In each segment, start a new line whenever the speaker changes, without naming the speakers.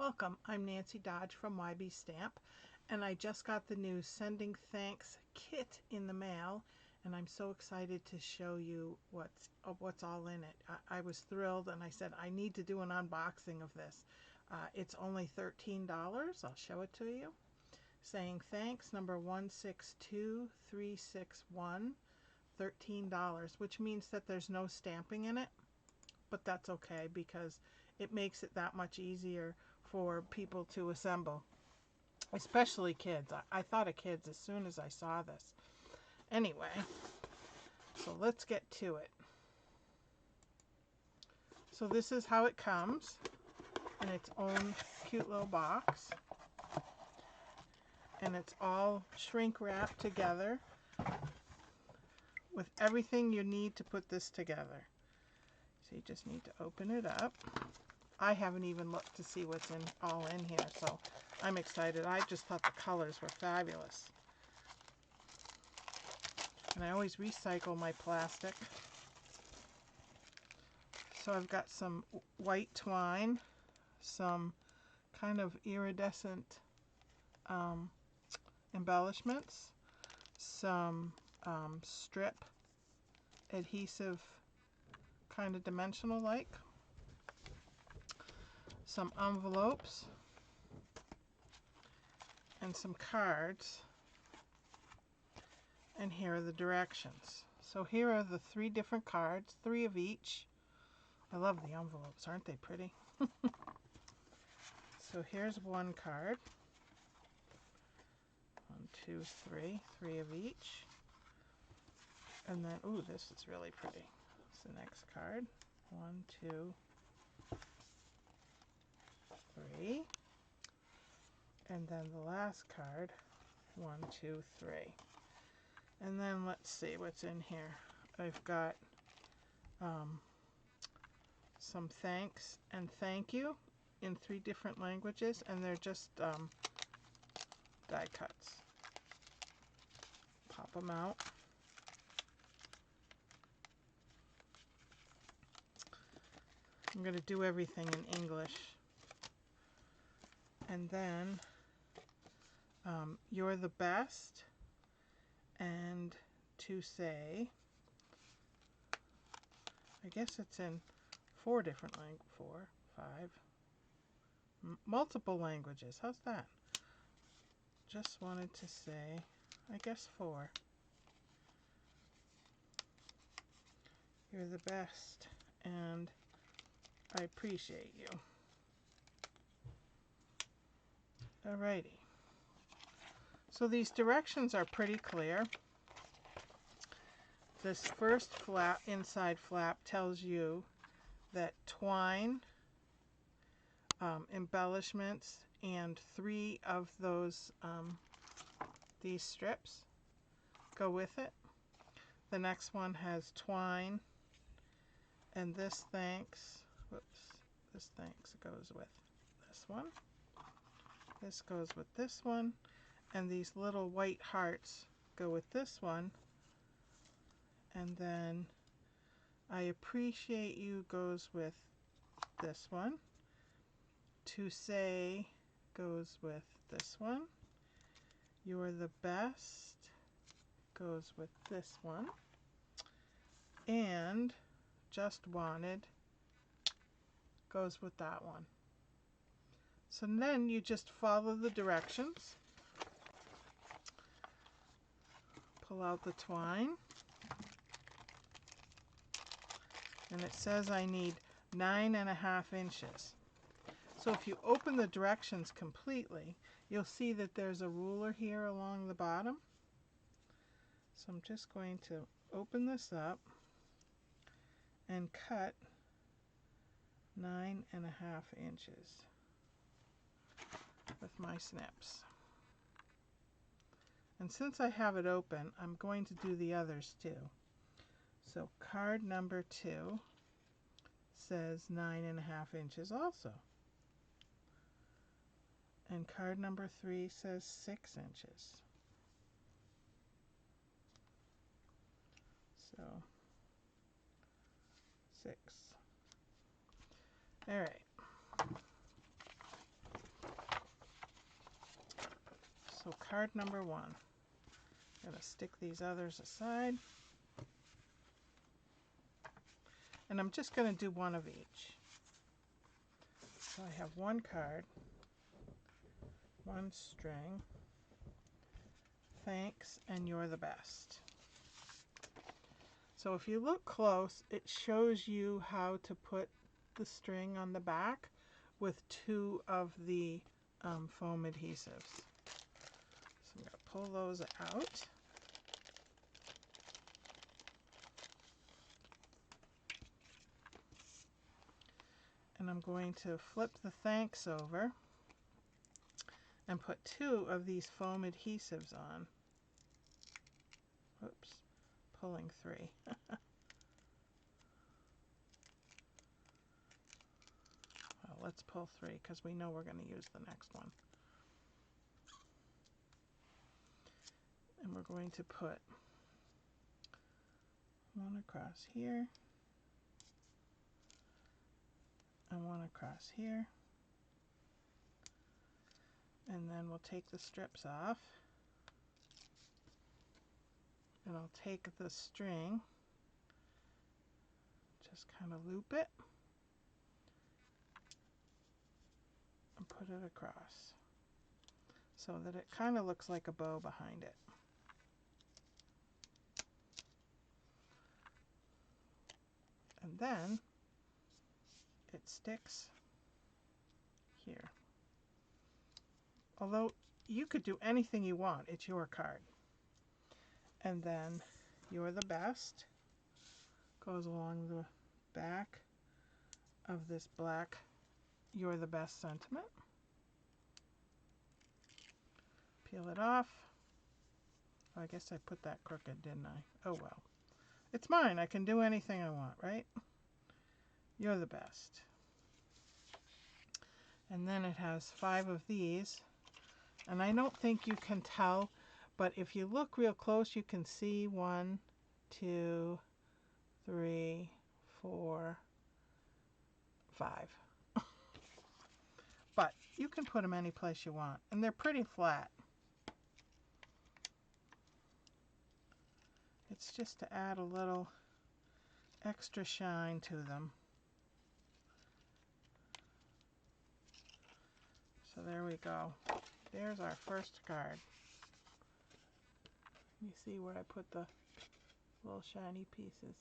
Welcome, I'm Nancy Dodge from YB Stamp, and I just got the new Sending Thanks kit in the mail, and I'm so excited to show you what's all in it. I was thrilled, and I said I need to do an unboxing of this. It's only $13. I'll show it to you. Saying Thanks, number 162361, $13, which means that there's no stamping in it. But that's okay because it makes it that much easier for people to assemble, especially kids. I thought of kids as soon as I saw this. Anyway, so let's get to it. So this is how it comes in its own cute little box, and it's all shrink wrapped together with everything you need to put this together. So you just need to open it up. I haven't even looked to see what's all in here, so I'm excited. I just thought the colors were fabulous. And I always recycle my plastic. So I've got some white twine, some kind of iridescent embellishments, some strip adhesive, kind of dimensional like, some envelopes, and some cards, and here are the directions. So here are the 3 different cards, 3 of each. I love the envelopes, aren't they pretty? So here's one card. 1, 2, 3, 3 of each. And then, ooh, this is really pretty. It's the next card. 1, 2, 3. And then the last card. 1, 2, 3. And then let's see what's in here. I've got some thanks and thank you in 3 different languages, and they're just die cuts. Pop them out. I'm going to do everything in English. And then you're the best, and to say, I guess it's in 4 different languages, 4, 5, multiple languages. How's that? Just wanted to say, I guess 4. You're the best, and I appreciate you. Alrighty. So these directions are pretty clear. This first flap, inside flap, tells you that twine, embellishments, and 3 of those these strips go with it. The next one has twine, and this thanks, this thanks goes with this one. This goes with this one, and these little white hearts go with this one. And then I appreciate you goes with this one. To say goes with this one. You're the best goes with this one. And just wanted goes with that one. So then you just follow the directions. Pull out the twine. And it says I need 9.5 inches. So if you open the directions completely, you'll see that there's a ruler here along the bottom. So I'm just going to open this up and cut 9.5 inches with my snips. And since I have it open, I'm going to do the others too. So card number 2 says 9.5 inches also. And card number 3 says 6 inches. So 6. All right. card number 1. I'm going to stick these others aside. And I'm just going to do one of each. So I have one card, one string, thanks, and you're the best. So if you look close, it shows you how to put the string on the back with 2 of the foam adhesives. So I'm going to pull those out. And I'm going to flip the thanks over and put 2 of these foam adhesives on. Oops, pulling 3. Well, let's pull 3 because we know we're going to use the next one. And we're going to put one across here and one across here. And then we'll take the strips off. And I'll take the string, just kind of loop it, and put it across so that it kind of looks like a bow behind it. And then it sticks here. Although you could do anything you want, it's your card. And then you're the best goes along the back of this black you're the best sentiment. Peel it off. Oh, I guess I put that crooked, didn't I? Oh well. It's mine. I can do anything I want, right? You're the best. And then it has 5 of these. And I don't think you can tell, but if you look real close, you can see 1, 2, 3, 4, 5. But you can put them any place you want, and they're pretty flat. It's just to add a little extra shine to them. So there we go. There's our first card. You see where I put the little shiny pieces.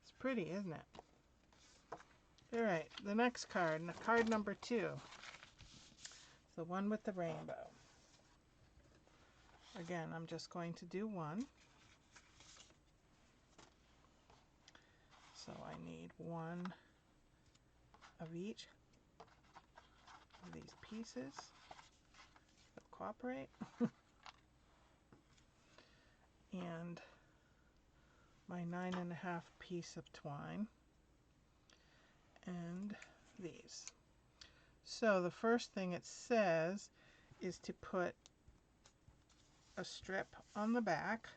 It's pretty, isn't it? Alright, the next card, card number 2. The one with the rainbow. Again, I'm just going to do one. So I need 1 of each of these pieces. They'll cooperate. And my 9.5 piece of twine. And these. So the first thing it says is to put a strip on the back.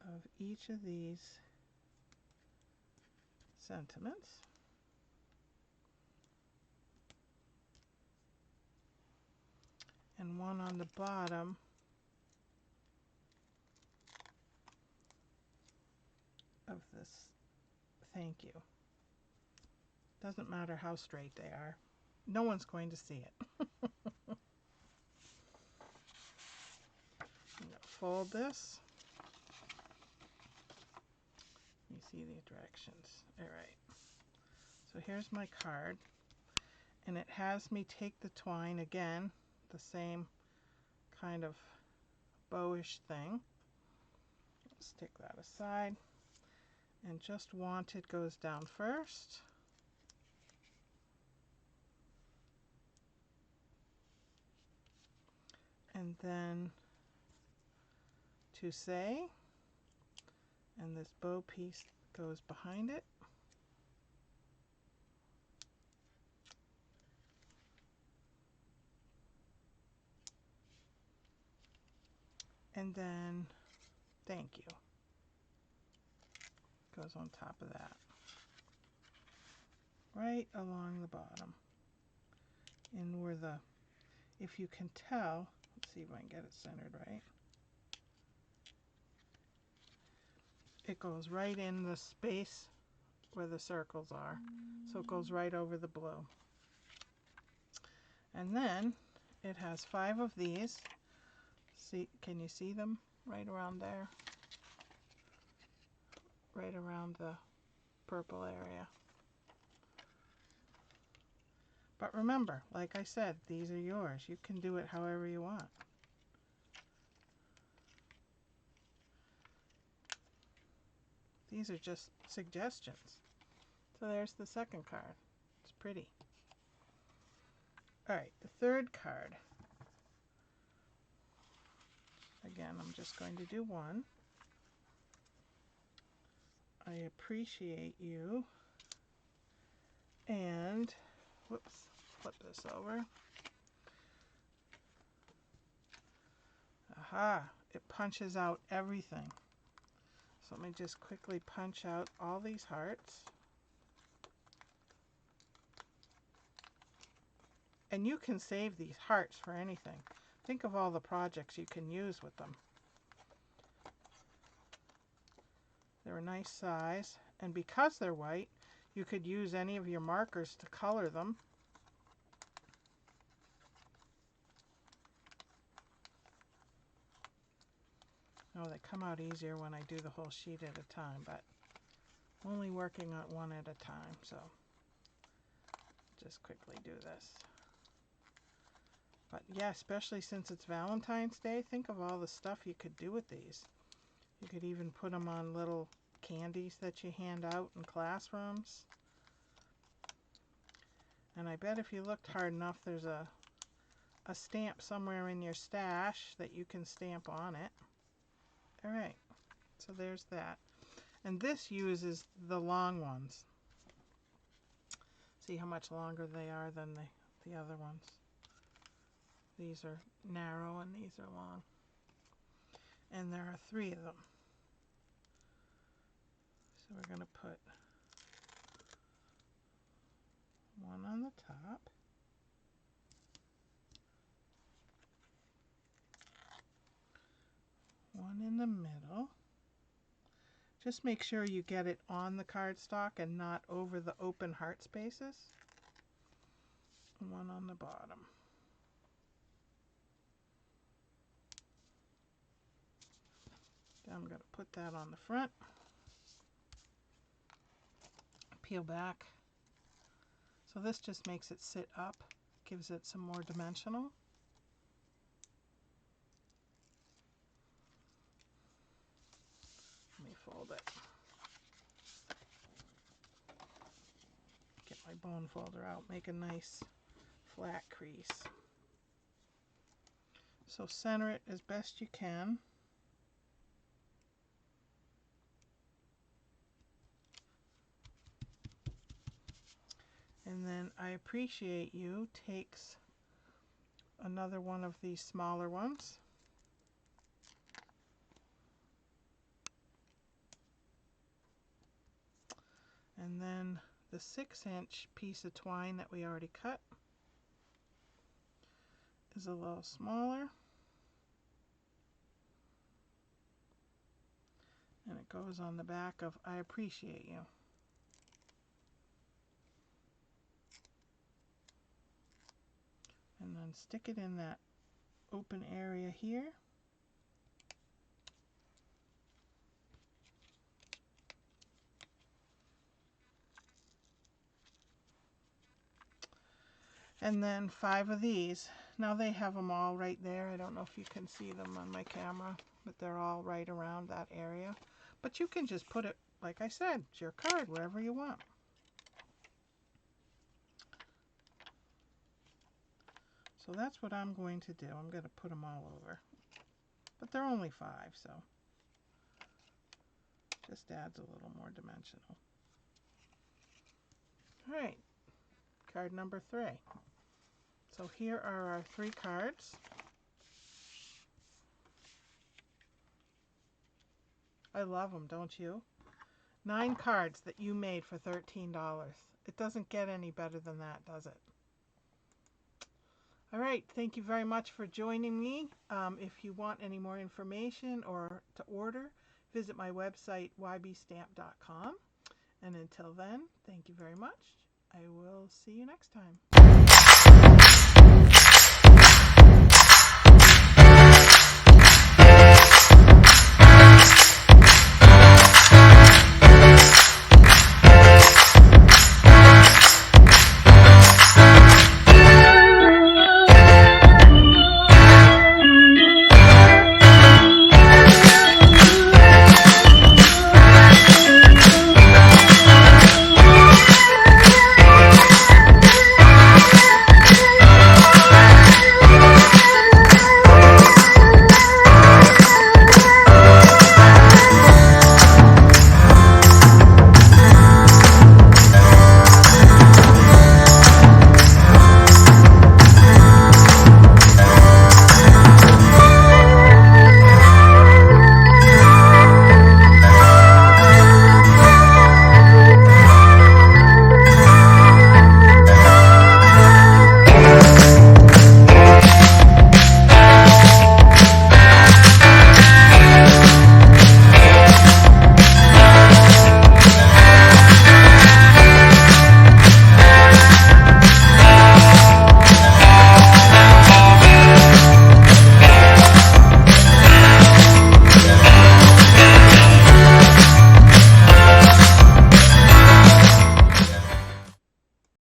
Of each of these sentiments. And one on the bottom of this thank you. Doesn't matter how straight they are. No one's going to see it. I'm going to fold this. You see the directions. All right. So here's my card. And it has me take the twine again, the same kind of bowish thing. Stick that aside. And just wanted goes down first. And then to say, and this bow piece goes behind it. And then thank you goes on top of that. right along the bottom. And where the, if you can tell, let's see if I can get it centered right. It goes right in the space where the circles are. So it goes right over the blue. And then it has 5 of these. See, can you see them right around there? Right around the purple area. But remember, like I said, these are yours. You can do it however you want. These are just suggestions. So there's the second card. It's pretty. Alright, the third card. Again, I'm just going to do one. I appreciate you. And, whoops, flip this over. Aha, it punches out everything. So let me just quickly punch out all these hearts. And you can save these hearts for anything. Think of all the projects you can use with them. They're a nice size, and because they're white, you could use any of your markers to color them. Oh, they come out easier when I do the whole sheet at a time, but I'm only working on one at a time, so just quickly do this. But yeah, especially since it's Valentine's Day, think of all the stuff you could do with these. You could even put them on little candies that you hand out in classrooms. And I bet if you looked hard enough, there's a stamp somewhere in your stash that you can stamp on it. Alright, so there's that. And this uses the long ones. See how much longer they are than the other ones. These are narrow and these are long. And there are 3 of them. So we're going to put one on the top. One in the middle. Just make sure you get it on the cardstock and not over the open heart spaces. One on the bottom. I'm going to put that on the front. Peel back. So this just makes it sit up, gives it some more dimensional. Let me fold it. Get my bone folder out, make a nice flat crease. So center it as best you can. And then I appreciate you takes another one of these smaller ones. And then the 6-inch piece of twine that we already cut is a little smaller. And it goes on the back of I appreciate you. And then stick it in that open area here. And then 5 of these. Now they have them all right there. I don't know if you can see them on my camera, but they're all right around that area. But you can just put it, like I said, it's your card, wherever you want. So that's what I'm going to do. I'm going to put them all over. But they're only 5, so just adds a little more dimensional. Alright, card number 3. So here are our 3 cards. I love them, don't you? 9 cards that you made for $13. It doesn't get any better than that, does it? All right, thank you very much for joining me. If you want any more information or to order, visit my website, ybstamp.com. And until then, thank you very much. I will see you next time.